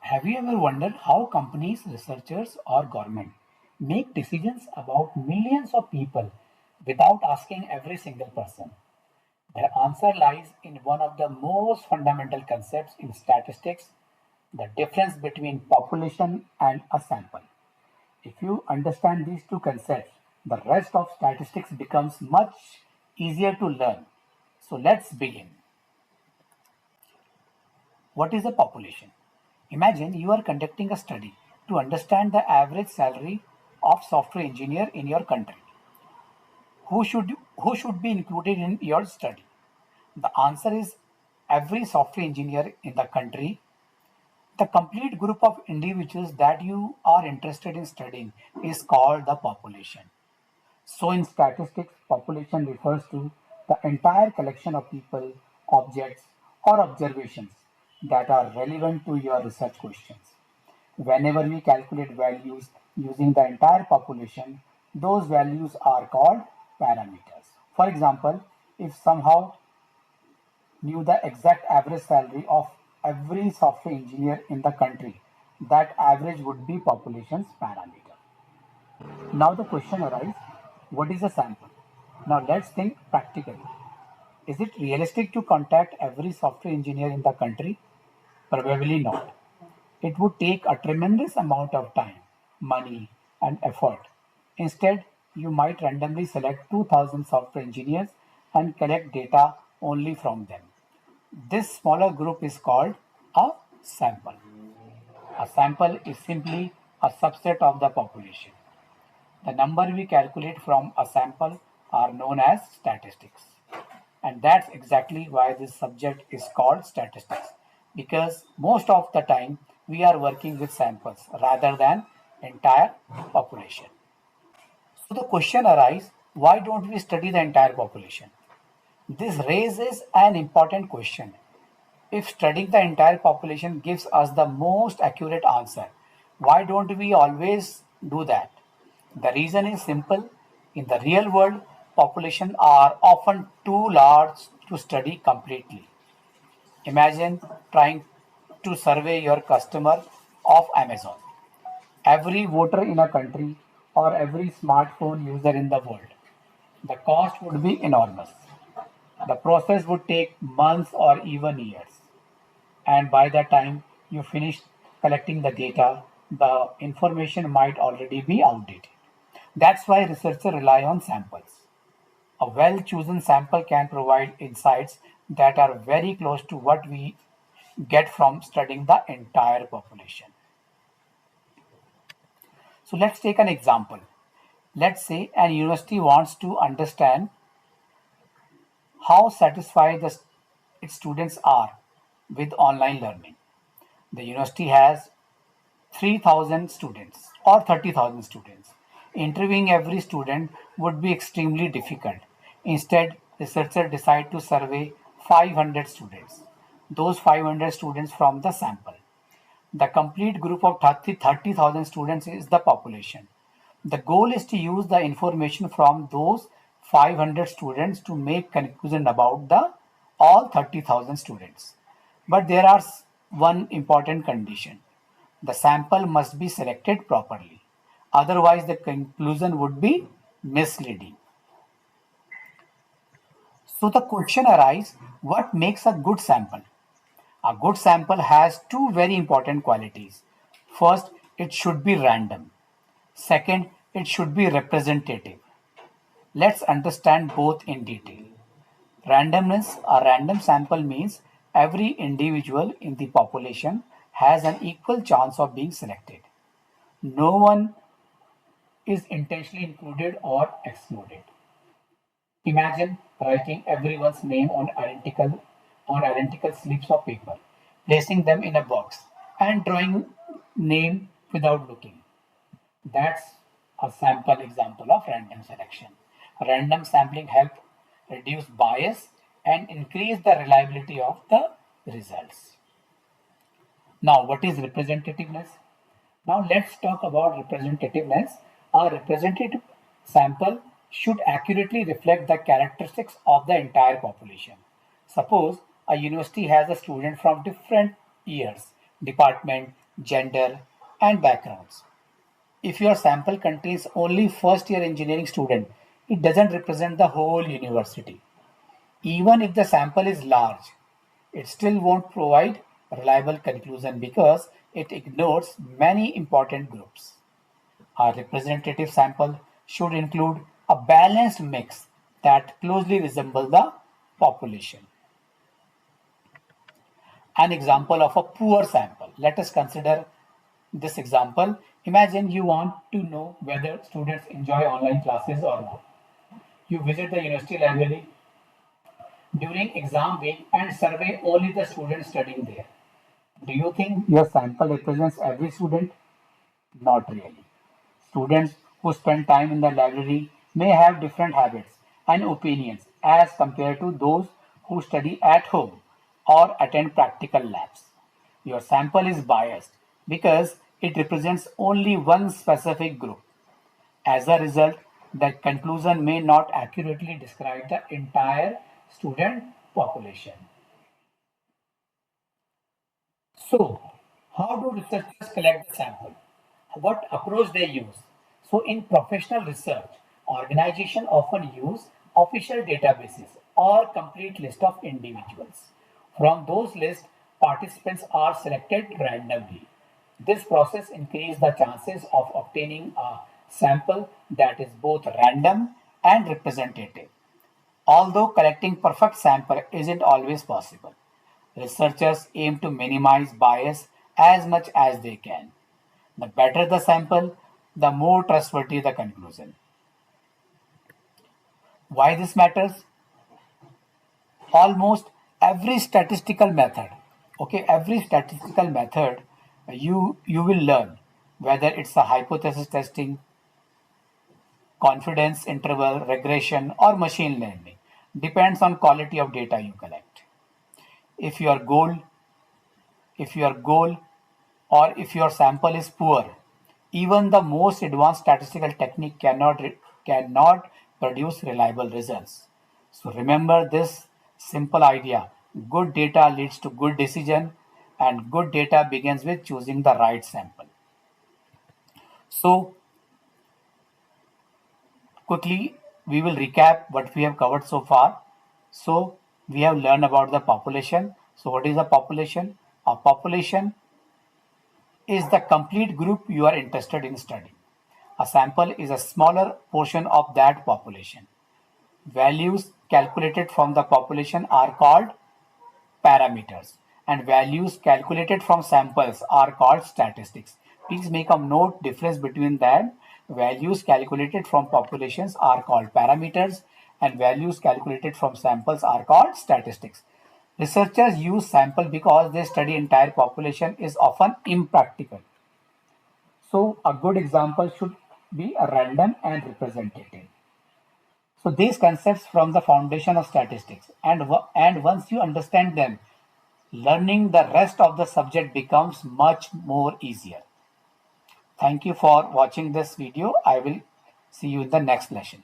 Have you ever wondered how companies, researchers, or government make decisions about millions of people without asking every single person? The answer lies in one of the most fundamental concepts in statistics, the difference between population and a sample. If you understand these two concepts, the rest of statistics becomes much easier to learn. So let's begin. What is a population? Imagine you are conducting a study to understand the average salary of software engineer in your country. Who should be included in your study? The answer is every software engineer in the country. The complete group of individuals that you are interested in studying is called the population. So in statistics, population refers to the entire collection of people, objects, or observations that are relevant to your research questions. Whenever we calculate values using the entire population, those values are called parameters. For example, if somehow knew the exact average salary of every software engineer in the country, that average would be population's parameter. Now the question arises, what is a sample? Now let's think practically. Is it realistic to contact every software engineer in the country? Probably not. It would take a tremendous amount of time, money, and effort. Instead, you might randomly select 2000 software engineers and collect data only from them. This smaller group is called a sample. A sample is simply a subset of the population. The number we calculate from a sample are known as statistics. And that's exactly why this subject is called statistics, because most of the time we are working with samples rather than entire population. So the question arises, why don't we study the entire population? This raises an important question. If studying the entire population gives us the most accurate answer, why don't we always do that? The reason is simple. In the real world, populations are often too large to study completely. Imagine trying to survey your customer of Amazon, every voter in a country, or every smartphone user in the world. The cost would be enormous. The process would take months or even years. And by the time you finish collecting the data, the information might already be outdated. That's why researchers rely on samples. A well chosen sample can provide insights that are very close to what we get from studying the entire population. So let's take an example. Let's say an university wants to understand how satisfied its students are with online learning. The university has 3,000 students or 30,000 students. Interviewing every student would be extremely difficult. Instead, researchers decide to survey 500 students, those 500 students from the sample. The complete group of 30,000 students is the population. The goal is to use the information from those 500 students to make conclusion about the all 30,000 students. But there are one important condition. The sample must be selected properly. Otherwise, the conclusion would be misleading. So the question arises, what makes a good sample? A good sample has two very important qualities. First, it should be random. Second, it should be representative. Let's understand both in detail. Randomness, a random sample means every individual in the population has an equal chance of being selected. No one is intentionally included or excluded. Imagine writing everyone's name on identical slips of paper, placing them in a box, and drawing name without looking. That's a sample example of random selection. Random sampling helps reduce bias and increase the reliability of the results. Now, what is representativeness? Now, let's talk about representativeness. A representative sample should accurately reflect the characteristics of the entire population. Suppose a university has a student from different years, department, gender, and backgrounds. If your sample contains only first year engineering student, it doesn't represent the whole university. Even if the sample is large, it still won't provide reliable conclusion because it ignores many important groups. A representative sample should include a balanced mix that closely resembles the population. An example of a poor sample. Let us consider this example. Imagine you want to know whether students enjoy online classes or not. You visit the university library during exam week and survey only the students studying there. Do you think your sample represents every student? Not really. Students who spend time in the library may have different habits and opinions as compared to those who study at home or attend practical labs. Your sample is biased because it represents only one specific group. As a result, the conclusion may not accurately describe the entire student population. So, how do researchers collect the sample? What approach they use? So, in professional research, organizations often use official databases or complete list of individuals. From those lists, participants are selected randomly. This process increases the chances of obtaining a sample that is both random and representative. Although collecting perfect sample isn't always possible, researchers aim to minimize bias as much as they can. The better the sample, the more trustworthy the conclusion. Why this matters? Almost every statistical method, every statistical method you will learn, whether it's a hypothesis testing, confidence interval, regression, or machine learning, depends on quality of data you collect. If your goal if your goal or if your sample is poor, even the most advanced statistical technique cannot produce reliable results. So remember this simple idea. Good data leads to good decision, and good data begins with choosing the right sample. So quickly we will recap what we have covered so far. So we have learned about the population. So what is a population? A population is the complete group you are interested in studying. A sample is a smaller portion of that population. Values calculated from the population are called parameters, and values calculated from samples are called statistics. Please make a note difference between that. Values calculated from populations are called parameters, and values calculated from samples are called statistics. Researchers use sample because they study entire population is often impractical. So a good example should be a random and representative. So these concepts from the foundation of statistics, and once you understand them, learning the rest of the subject becomes much more easier. Thank you for watching this video. I will see you in the next lesson.